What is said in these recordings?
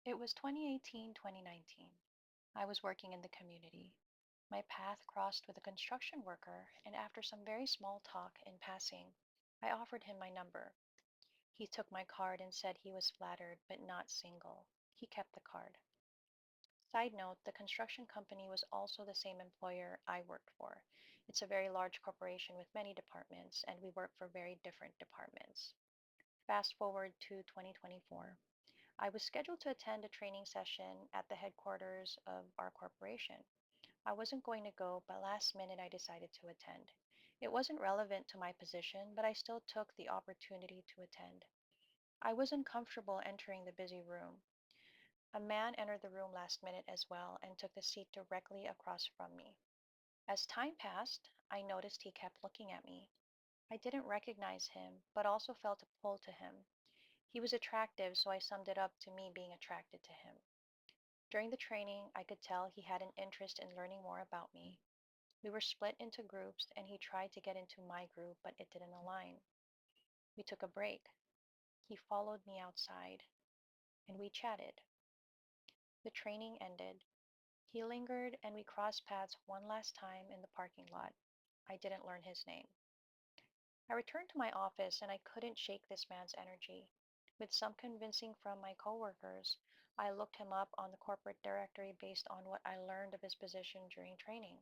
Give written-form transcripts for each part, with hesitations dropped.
It was 2018, 2019. I was working in the community. My path crossed with a construction worker, and after some very small talk in passing, I offered him my number. He took my card and said he was flattered but not single. He kept the card. Side note, the construction company was also the same employer I worked for. It's a very large corporation with many departments, and we work for very different departments. Fast forward to 2024. I was scheduled to attend a training session at the headquarters of our corporation. I wasn't going to go, but last minute I decided to attend. It wasn't relevant to my position, but I still took the opportunity to attend. I was uncomfortable entering the busy room. A man entered the room last minute as well and took the seat directly across from me. As time passed, I noticed he kept looking at me. I didn't recognize him, but also felt a pull to him. He was attractive, so I summed it up to me being attracted to him. During the training, I could tell he had an interest in learning more about me. We were split into groups, and he tried to get into my group, but it didn't align. We took a break. He followed me outside, and we chatted. The training ended. He lingered, and we crossed paths one last time in the parking lot. I didn't learn his name. I returned to my office, and I couldn't shake this man's energy. With some convincing from my coworkers, I looked him up on the corporate directory based on what I learned of his position during training.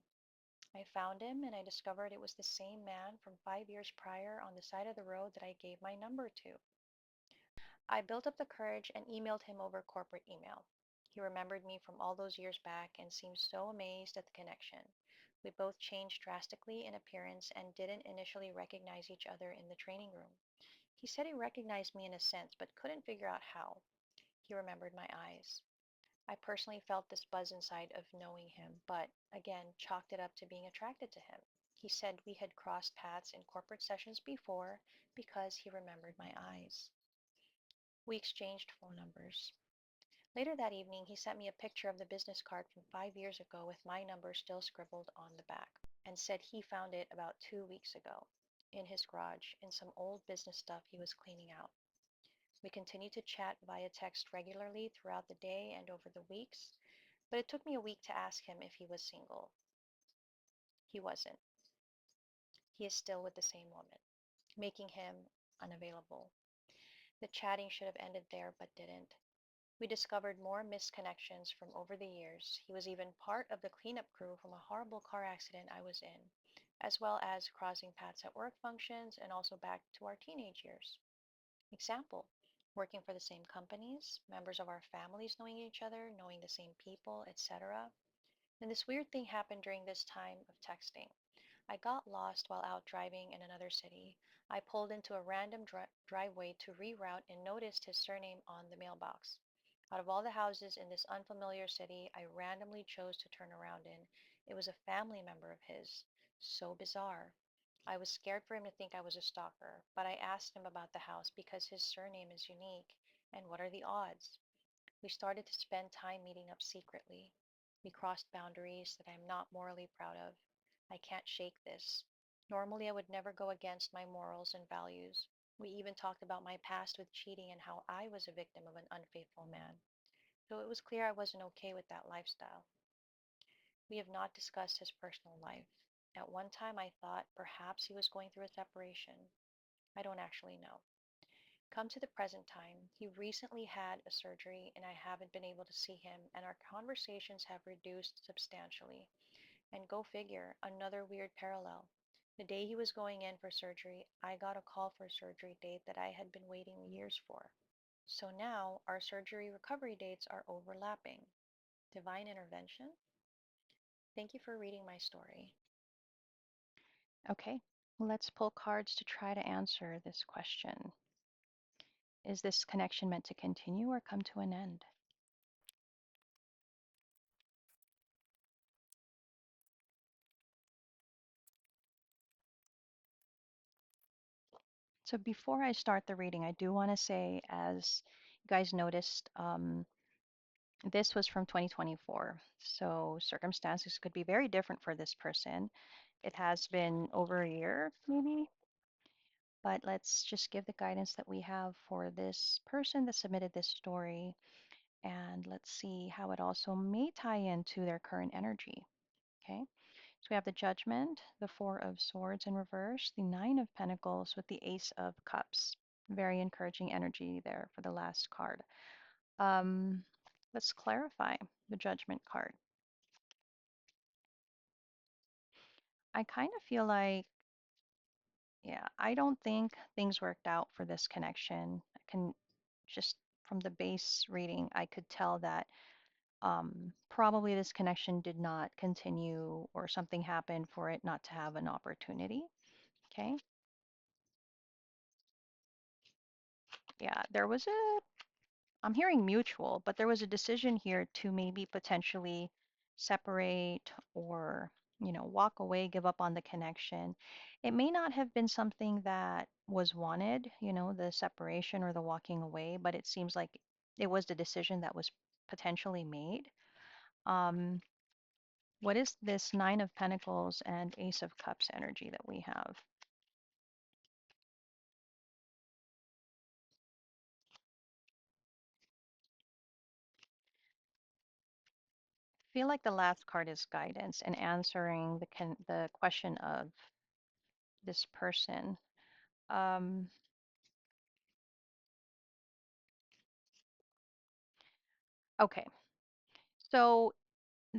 I found him and I discovered it was the same man from 5 years prior on the side of the road that I gave my number to. I built up the courage and emailed him over corporate email. He remembered me from all those years back and seemed so amazed at the connection. We both changed drastically in appearance and didn't initially recognize each other in the training room. He said he recognized me in a sense, but couldn't figure out how. He remembered my eyes. I personally felt this buzz inside of knowing him, but again, chalked it up to being attracted to him. He said we had crossed paths in corporate sessions before because he remembered my eyes. We exchanged phone numbers. Later that evening, he sent me a picture of the business card from 5 years ago with my number still scribbled on the back and said he found it about 2 weeks ago in his garage in some old business stuff he was cleaning out. We continued to chat via text regularly throughout the day and over the weeks, but it took me a week to ask him if he was single. He wasn't. He is still with the same woman, making him unavailable. The chatting should have ended there, but didn't. We discovered more missed connections from over the years. He was even part of the cleanup crew from a horrible car accident I was in, as well as crossing paths at work functions and also back to our teenage years. Example, working for the same companies, members of our families knowing each other, knowing the same people, etc. And this weird thing happened during this time of texting. I got lost while out driving in another city. I pulled into a random driveway to reroute and noticed his surname on the mailbox. Out of all the houses in this unfamiliar city I randomly chose to turn around in, it was a family member of his. So bizarre. I was scared for him to think I was a stalker, but I asked him about the house because his surname is unique, and what are the odds? We started to spend time meeting up secretly. We crossed boundaries that I'm not morally proud of. I can't shake this. Normally, I would never go against my morals and values. We even talked about my past with cheating and how I was a victim of an unfaithful man. So it was clear I wasn't okay with that lifestyle. We have not discussed his personal life. At one time, I thought perhaps he was going through a separation. I don't actually know. Come to the present time, he recently had a surgery and I haven't been able to see him, and our conversations have reduced substantially. And go figure, another weird parallel. The day he was going in for surgery, I got a call for a surgery date that I had been waiting years for. So now our surgery recovery dates are overlapping. Divine intervention? Thank you for reading my story. Okay, let's pull cards to try to answer this question. Is this connection meant to continue or come to an end? So before I start the reading, I do want to say, as you guys noticed, this was from 2024. So circumstances could be very different for this person. It has been over a year, maybe, but let's just give the guidance that we have for this person that submitted this story. And let's see how it also may tie into their current energy. Okay. So we have the Judgment, the Four of Swords in reverse, the Nine of Pentacles with the Ace of Cups. Very encouraging energy there for the last card. Um, let's clarify the Judgment card. I kind of feel like, yeah, I don't think things worked out for this connection. I can just from the base reading, I could tell that probably this connection did not continue or something happened for it not to have an opportunity. Okay. Yeah, there was a I'm hearing mutual, but there was a decision here to maybe potentially separate or, walk away, give up on the connection. It may not have been something that was wanted, the separation or the walking away, but it seems like it was the decision that was potentially made. Um, what is this Nine of Pentacles and Ace of Cups energy that we have? Feel like the last card is guidance and answering the question of this person. Um, okay, so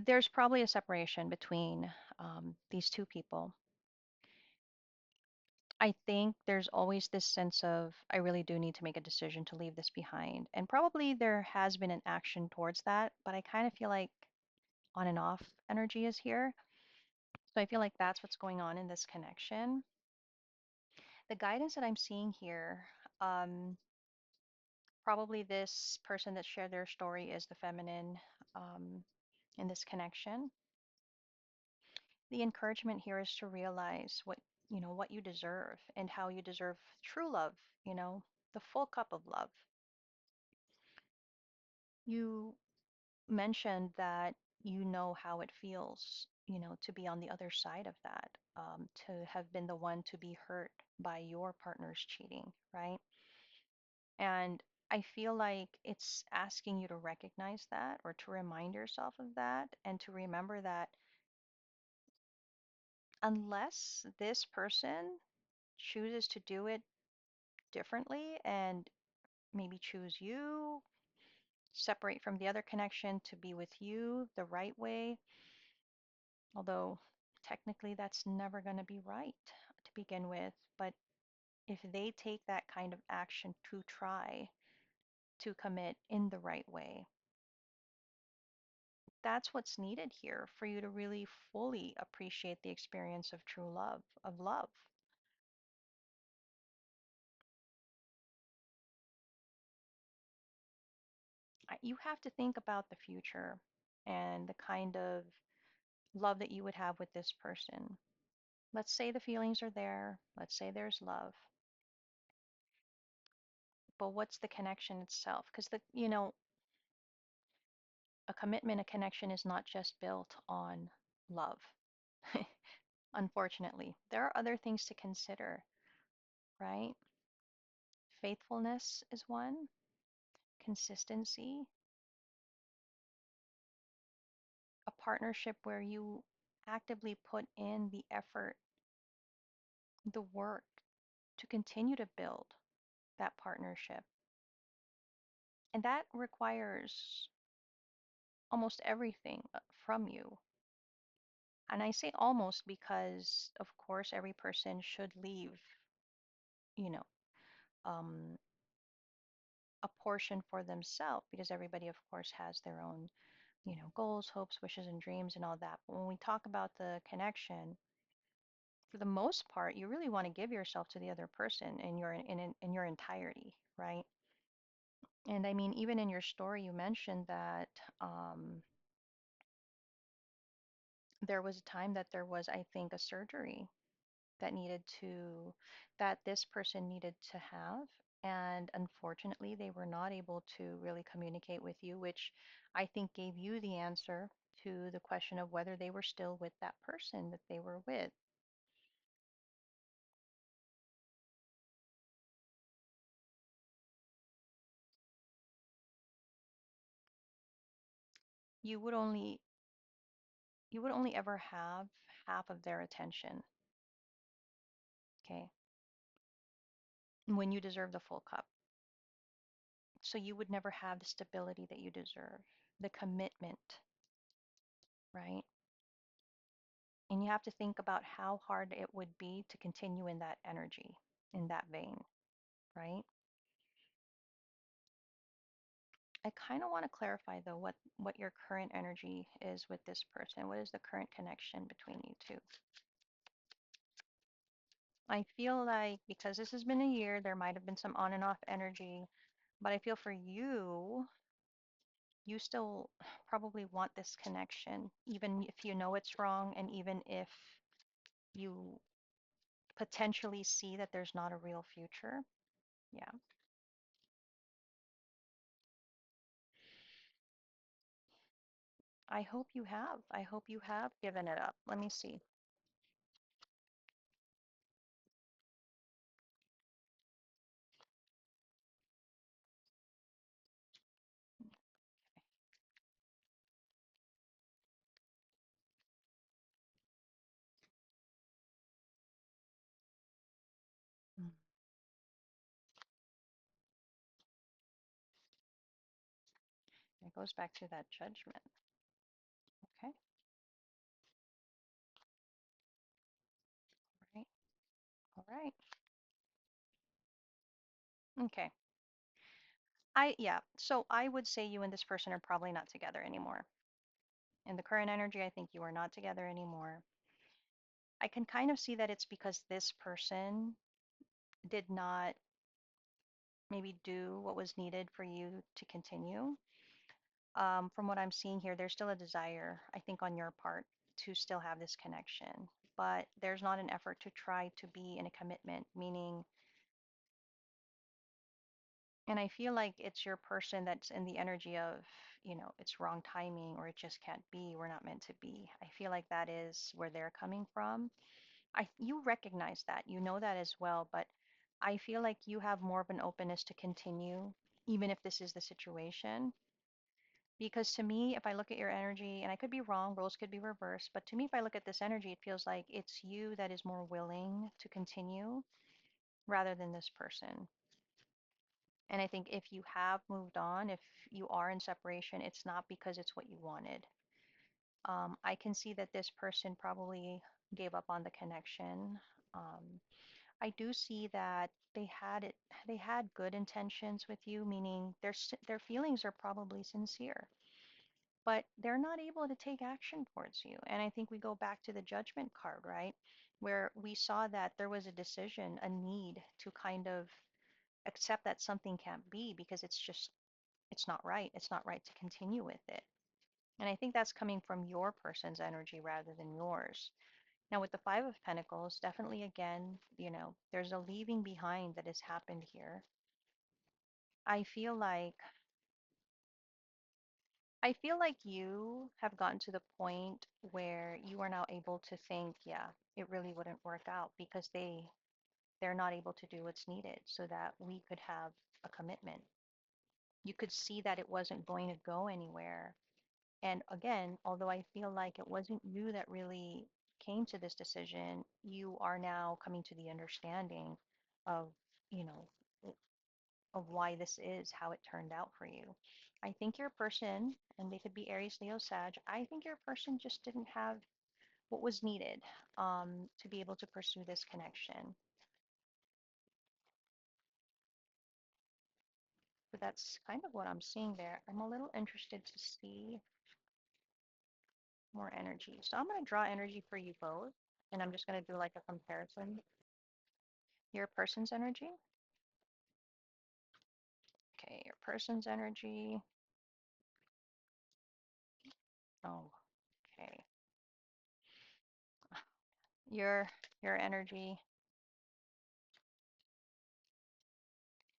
there's probably a separation between these two people. I think there's always this sense of, I really do need to make a decision to leave this behind. And probably there has been an action towards that, but I kind of feel like on and off energy is here. So I feel like that's what's going on in this connection. The guidance that I'm seeing here, um, probably this person that shared their story is the feminine in this connection. The encouragement here is to realize what you deserve and how you deserve true love, the full cup of love. You mentioned that you know how it feels, to be on the other side of that, to have been the one to be hurt by your partner's cheating, right? And I feel like it's asking you to recognize that or to remind yourself of that and to remember that unless this person chooses to do it differently and maybe choose you, separate from the other connection to be with you the right way, although technically that's never going to be right to begin with. But if they take that kind of action to try to commit in the right way, that's what's needed here for you to really fully appreciate the experience of true love, of love. You have to think about the future and the kind of love that you would have with this person. Let's say the feelings are there, let's say there's love, but what's the connection itself? Because a commitment, a connection is not just built on love. Unfortunately, there are other things to consider, right? Faithfulness is one, consistency, a partnership where you actively put in the effort, the work to continue to build that partnership. And that requires almost everything from you. And I say almost because, of course, every person should leave, you know, um, a portion for themselves because everybody, of course, has their own, goals, hopes, wishes, and dreams and all that. But when we talk about the connection, for the most part, you really want to give yourself to the other person in your entirety, right? And I mean, even in your story, you mentioned that there was a time that there was, I think, a surgery that needed to that this person needed to have, and unfortunately they were not able to really communicate with you, which I think gave you the answer to the question of whether they were still with that person that they were with. you would only you would only ever have half of their attention, okay? When you deserve the full cup. So you would never have the stability that you deserve, the commitment, right? And you have to think about how hard it would be to continue in that energy, in that vein, right? I kind of want to clarify though what your current energy is with this person. What is the current connection between you two? I feel like because this has been a year, there might have been some on and off energy, but I feel for you, you still probably want this connection, even if you know it's wrong, and even if you potentially see that there's not a real future. Yeah. I hope you have. I hope you have given it up. Let me see. Mm. It goes back to that judgment. Okay. All right. All right. Okay. Yeah. So I would say you and this person are probably not together anymore. In the current energy, I think you are not together anymore. I can kind of see that it's because this person did not maybe do what was needed for you to continue. From what I'm seeing here, there's still a desire, I think, on your part to still have this connection, but there's not an effort to try to be in a commitment, meaning, and I feel like it's your person that's in the energy of, it's wrong timing or it just can't be, we're not meant to be. I feel like that is where they're coming from. You recognize that, you know that as well, but I feel like you have more of an openness to continue, even if this is the situation. Because to me, if I look at your energy, and I could be wrong, roles could be reversed, but to me, if I look at this energy, it feels like it's you that is more willing to continue rather than this person. And I think if you have moved on, if you are in separation, it's not because it's what you wanted. I can see that this person probably gave up on the connection. Um, I do see that they had good intentions with you, meaning their feelings are probably sincere, but they're not able to take action towards you. And I think we go back to the judgment card, right? Where we saw that there was a decision, a need to kind of accept that something can't be because it's not right. It's not right to continue with it. And I think that's coming from your person's energy rather than yours. Now, with the Five of Pentacles, definitely again, there's a leaving behind that has happened here. I feel like I feel like you have gotten to the point where you are now able to think, yeah, it really wouldn't work out because they're not able to do what's needed so that we could have a commitment. You could see that it wasn't going to go anywhere. And again, although I feel like it wasn't you that really came to this decision, you are now coming to the understanding of, you know, of why this is how it turned out for you. I think your person, and they could be Aries, Leo, Sag, I think your person just didn't have what was needed to be able to pursue this connection. But that's kind of what I'm seeing there. I'm a little interested to see more energy. So I'm going to draw energy for you both, and I'm just going to do like a comparison. Your person's energy. Okay, your person's energy. Oh, okay. Your energy.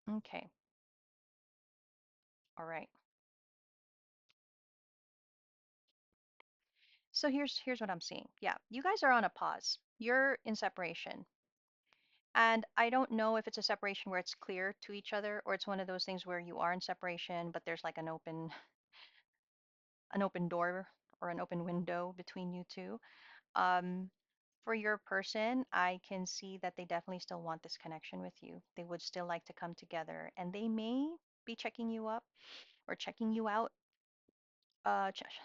Okay. All right. So here's what I'm seeing. Yeah, you guys are on a pause. You're in separation. And I don't know if it's a separation where it's clear to each other or it's one of those things where you are in separation, but there's like an open an open door or an open window between you two. Um, for your person, I can see that they definitely still want this connection with you. They would still like to come together, and they may be checking you up or checking you out.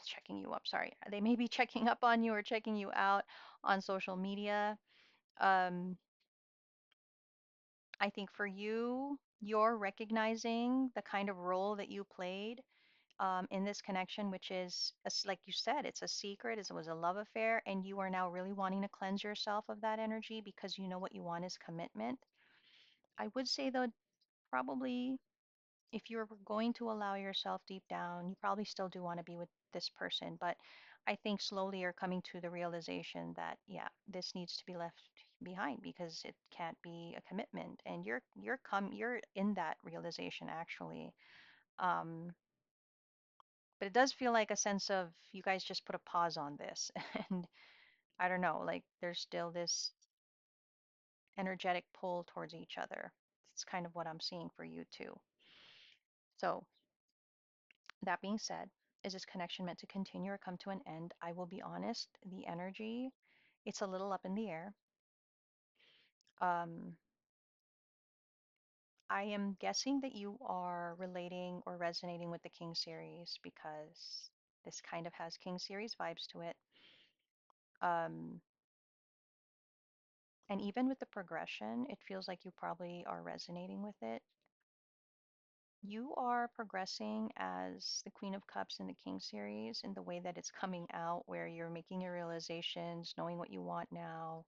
Checking you up. Sorry, they may be checking up on you or checking you out on social media. Um, I think for you, you're recognizing the kind of role that you played in this connection, which is, like you said, it's a secret, it was a love affair, and you are now really wanting to cleanse yourself of that energy because you know what you want is commitment. I would say, though, probably if you're going to allow yourself deep down, you probably still do want to be with this person, but I think slowly you're coming to the realization that, yeah, this needs to be left behind because it can't be a commitment. And you're in that realization actually. Um, but it does feel like a sense of you guys just put a pause on this. And I don't know, like there's still this energetic pull towards each other. It's kind of what I'm seeing for you too. So, that being said, is this connection meant to continue or come to an end? I will be honest, the energy, it's a little up in the air. Um, I am guessing that you are relating or resonating with the King series because this kind of has King series vibes to it. Um, and even with the progression, it feels like you probably are resonating with it. You are progressing as the Queen of Cups in the King series in the way that it's coming out, where you're making your realizations, knowing what you want now,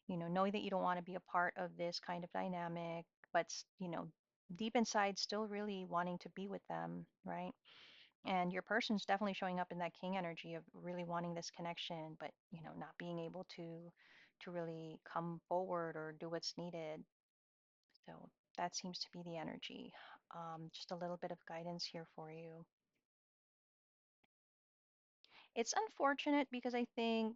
knowing that you don't want to be a part of this kind of dynamic, but, deep inside, still really wanting to be with them, right? And your person's definitely showing up in that King energy of really wanting this connection, but, not being able to really come forward or do what's needed. So that seems to be the energy. Just a little bit of guidance here for you. It's unfortunate because I think,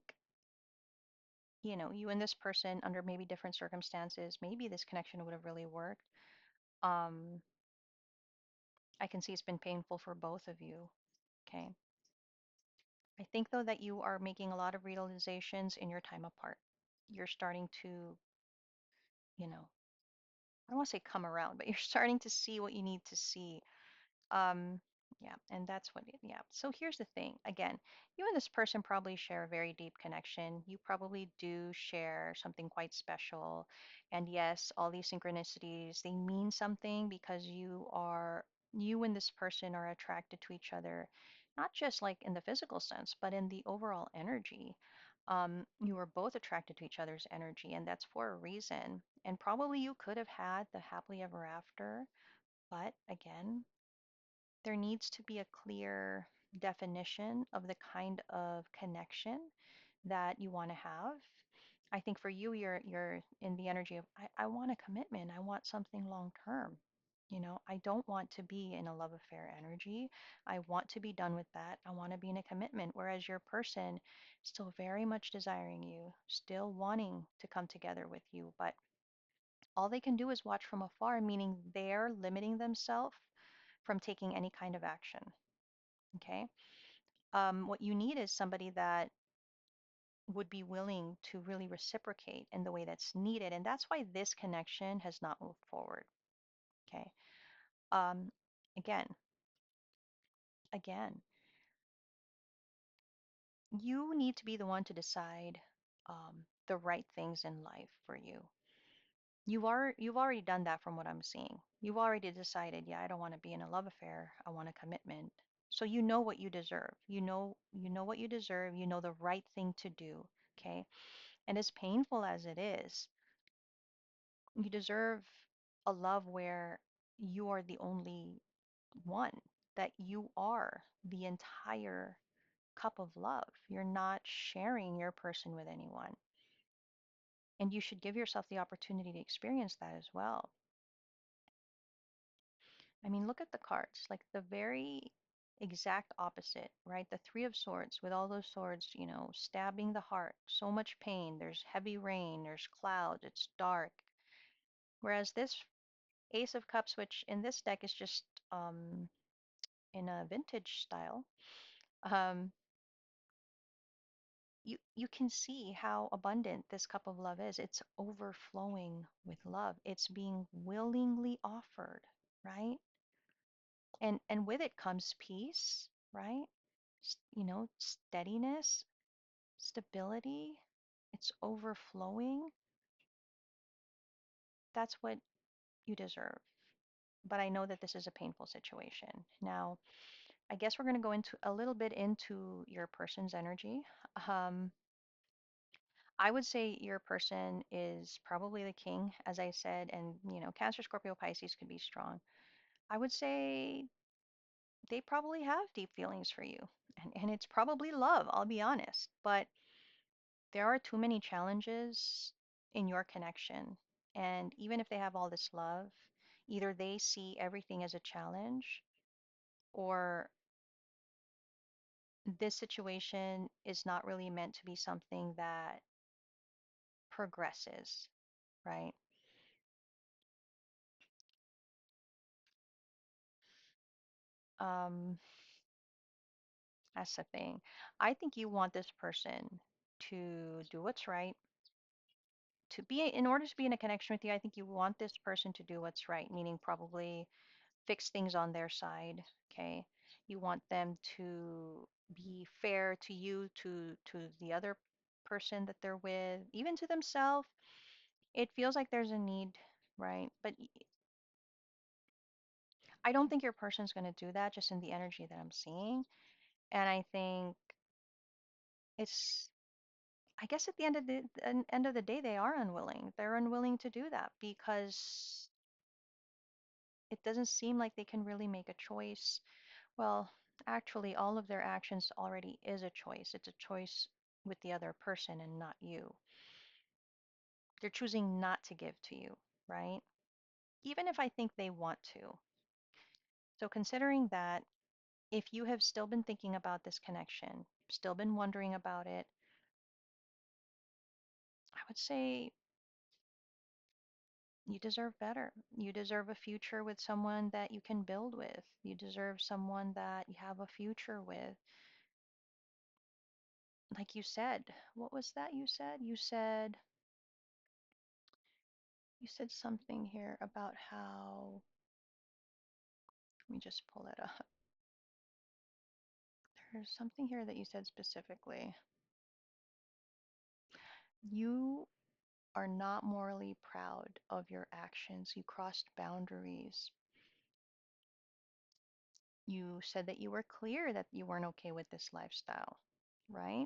you and this person, under maybe different circumstances, maybe this connection would have really worked. Um, I can see it's been painful for both of you. Okay. I think, though, that you are making a lot of realizations in your time apart. You're starting to, you know, I don't want to say come around, but you're starting to see what you need to see. Um, yeah, and that's yeah. So here's the thing. Again, you and this person probably share a very deep connection. You probably do share something quite special. And yes, all these synchronicities, they mean something because you and this person are attracted to each other, not just like in the physical sense, but in the overall energy. You are both attracted to each other's energy, and that's for a reason. And probably you could have had the happily ever after, but again, there needs to be a clear definition of the kind of connection that you want to have. I think for you, you're in the energy of I want a commitment. I want something long term. I don't want to be in a love affair energy. I want to be done with that. I want to be in a commitment. Whereas your person still very much desiring you, still wanting to come together with you, but all they can do is watch from afar, meaning they're limiting themselves from taking any kind of action. Okay. What you need is somebody that would be willing to really reciprocate in the way that's needed. And that's why this connection has not moved forward. Okay. Um, again, again, you need to be the one to decide the right things in life for you. You've already done that from what I'm seeing. You've already decided, yeah, I don't want to be in a love affair. I want a commitment. So you know what you deserve. You know what you deserve. You know the right thing to do. Okay. And as painful as it is, you deserve a love where you are the only one, that you are the entire cup of love. You're not sharing your person with anyone. And you should give yourself the opportunity to experience that as well. I mean, look at the cards, like the very exact opposite, right? The Three of Swords, with all those swords, stabbing the heart, so much pain. There's heavy rain, there's clouds, it's dark. Whereas this Ace of Cups, which in this deck is just in a vintage style, um, you can see how abundant this cup of love is. It's overflowing with love. It's being willingly offered, right? And with it comes peace, right? Steadiness, stability. It's overflowing. That's what you deserve. But I know that this is a painful situation. Now, I guess we're going to go into a little bit into your person's energy. Um, I would say your person is probably the king, as I said, and Cancer, Scorpio, Pisces could be strong. I would say they probably have deep feelings for you, and it's probably love, I'll be honest. But there are too many challenges in your connection. And even if they have all this love, either they see everything as a challenge, or this situation is not really meant to be something that progresses, right? Um, that's the thing. I think you want this person to do what's right. In order to be in a connection with you, I think you want this person to do what's right, meaning probably fix things on their side, okay? You want them to be fair to you, to the other person that they're with, even to themselves. It feels like there's a need, right? But I don't think your person's going to do that just in the energy that I'm seeing. And I think it's I guess at the end of the day they are unwilling. They're unwilling to do that because it doesn't seem like they can really make a choice. Well, actually, all of their actions already is a choice. It's a choice with the other person and not you. They're choosing not to give to you, right? Even if I think they want to. So, considering that, if you have still been thinking about this connection, still been wondering about it, I would say you deserve better. You deserve a future with someone that you can build with. You deserve someone that you have a future with. Like you said, what was that you said? You said something here about how, let me just pull it up. There's something here that you said specifically. You are not morally proud of your actions. You crossed boundaries. You said that you were clear that you weren't okay with this lifestyle, right?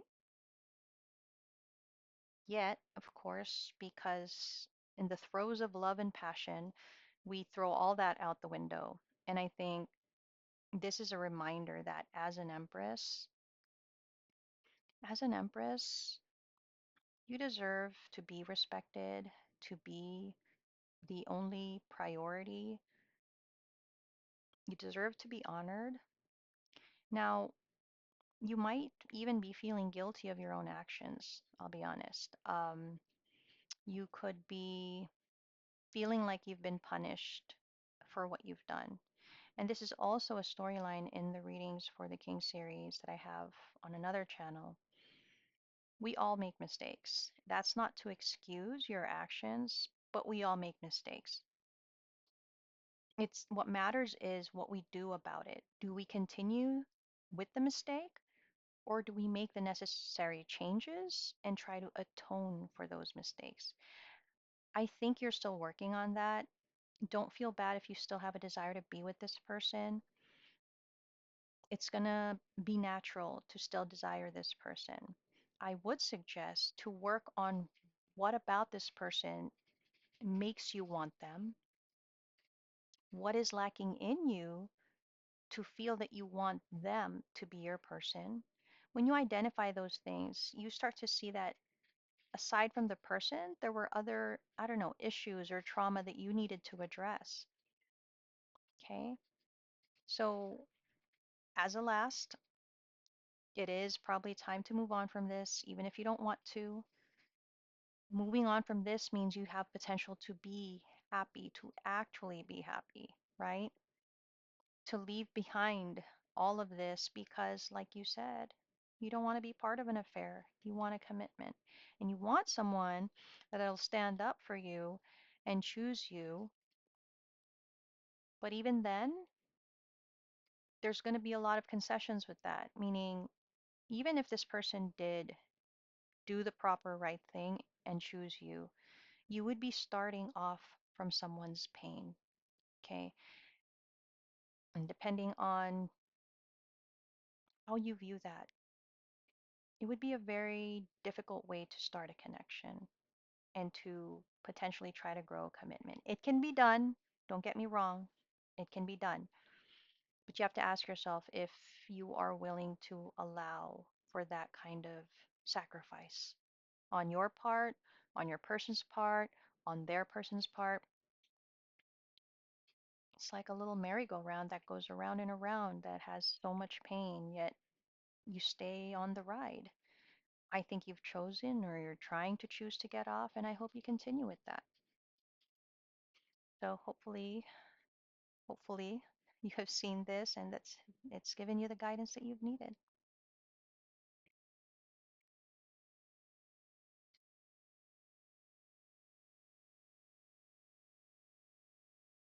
Yet, of course, because in the throes of love and passion, we throw all that out the window. And I think this is a reminder that as an empress, you deserve to be respected, to be the only priority. You deserve to be honored. Now, you might even be feeling guilty of your own actions, I'll be honest. You could be feeling like you've been punished for what you've done. And this is also a storyline in the readings for the King series that I have on another channel. We all make mistakes. That's not to excuse your actions, but we all make mistakes. It's what matters is what we do about it. Do we continue with the mistake, or do we make the necessary changes and try to atone for those mistakes? I think you're still working on that. Don't feel bad if you still have a desire to be with this person. It's going to be natural to still desire this person. I would suggest to work on what about this person makes you want them, what is lacking in you to feel that you want them to be your person. When you identify those things, you start to see that aside from the person, there were other, I don't know, issues or trauma that you needed to address. Okay. So, as a last, it is probably time to move on from this, even if you don't want to. Moving on from this means you have potential to be happy, to actually be happy, right? To leave behind all of this because, like you said, you don't want to be part of an affair. You want a commitment. And you want someone that'll stand up for you and choose you. But even then, there's going to be a lot of concessions with that, meaning, even if this person did do the proper right thing and choose you, you would be starting off from someone's pain. Okay. And depending on how you view that, it would be a very difficult way to start a connection and to potentially try to grow a commitment. It can be done, don't get me wrong, it can be done. But you have to ask yourself if you are willing to allow for that kind of sacrifice on your part, on your person's part, on their person's part. It's like a little merry-go-round that goes around and around that has so much pain, yet you stay on the ride. I think you've chosen or you're trying to choose to get off, and I hope you continue with that. So hopefully you have seen this and that's it's given you the guidance that you've needed.